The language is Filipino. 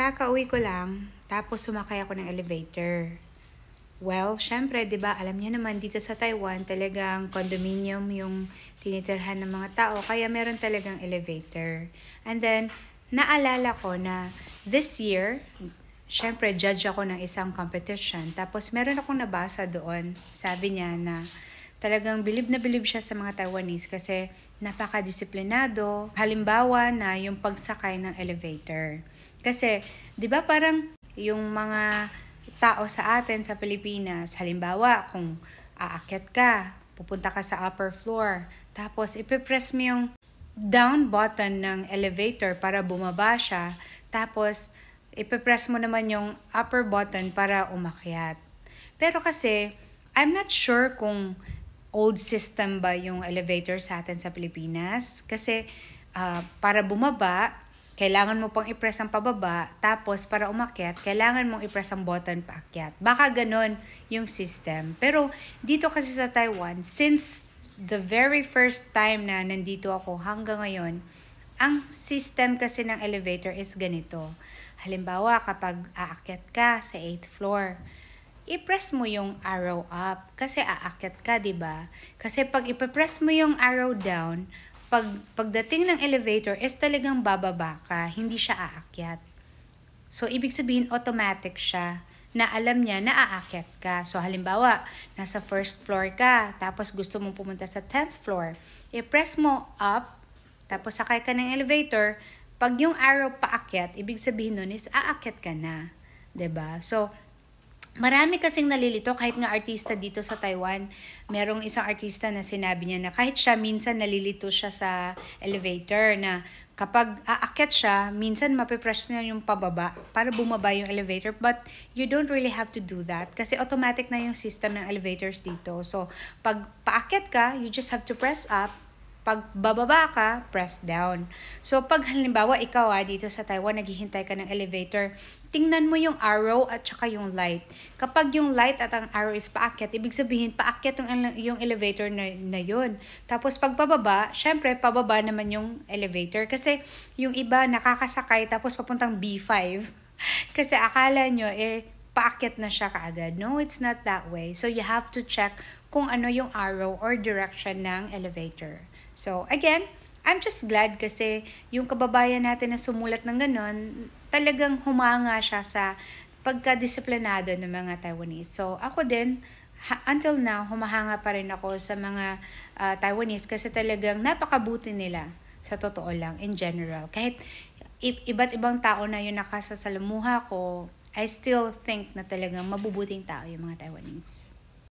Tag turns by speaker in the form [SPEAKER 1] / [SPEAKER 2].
[SPEAKER 1] Kakauwi ko lang, tapos sumakay ako ng elevator. Well, syempre, 'di ba, alam niyo naman dito sa Taiwan, talagang condominium yung tinitirhan ng mga tao, kaya meron talagang elevator. And then, naalala ko na this year, syempre, judge ako ng isang competition. Tapos, meron akong nabasa doon. Sabi niya na talagang bilib na bilib siya sa mga Taiwanese kasi napaka-disiplinado. Halimbawa na yung pagsakay ng elevator. Kasi, di ba parang yung mga tao sa atin sa Pilipinas, halimbawa kung aakyat ka, pupunta ka sa upper floor, tapos ipipress mo yung down button ng elevator para bumaba siya, tapos ipipress mo naman yung upper button para umakyat. Pero kasi, I'm not sure kung old system ba yung elevator sa atin sa Pilipinas. Kasi para bumaba, kailangan mo pang i-press ang pababa, tapos para umakyat, kailangan mong i-press ang button paakyat. Baka ganon yung system. Pero dito kasi sa Taiwan, since the very first time na nandito ako hanggang ngayon, ang system kasi ng elevator is ganito. Halimbawa, kapag aakyat ka sa 8th floor, i-press mo yung arrow up kasi aakyat ka, 'di ba? Kasi pag i-press mo yung arrow down, pagdating ng elevator is talagang bababa ka, hindi siya aakyat. So ibig sabihin automatic siya na alam niya na aakyat ka. So halimbawa, nasa first floor ka, tapos gusto mong pumunta sa 10th floor, i-press mo up, tapos sakay ka ng elevator, pag yung arrow paakyat, ibig sabihin nun is aakyat ka na, 'di ba? So marami kasing nalilito, kahit nga artista dito sa Taiwan, merong isang artista na sinabi niya na kahit siya minsan nalilito siya sa elevator na kapag aakyat siya, minsan mapipress niya yung pababa para bumaba yung elevator, but you don't really have to do that kasi automatic na yung system ng elevators dito. So, pag paakyat ka, you just have to press up. Pag bababa ka, press down. So, pag halimbawa ikaw dito sa Taiwan, naghihintay ka ng elevator, tingnan mo yung arrow at saka yung light. Kapag yung light at ang arrow is paakyat, ibig sabihin paakyat yung elevator na yun. Tapos pag pababa, syempre pababa naman yung elevator. Kasi yung iba nakakasakay tapos papuntang B5. Kasi akala nyo paakyat na siya kaagad. No, it's not that way. So you have to check kung ano yung arrow or direction ng elevator. So, again, I'm just glad kasi yung kababayan natin na sumulat ng ganon, talagang humanga siya sa pagka-disiplinado ng mga Taiwanese. So, ako din, until now, humahanga pa rin ako sa mga Taiwanese kasi talagang napakabuti nila sa totoo lang, in general. Kahit iba't ibang tao na yung nakasasalamuha ko, I still think na talagang mabubuting tao yung mga Taiwanese.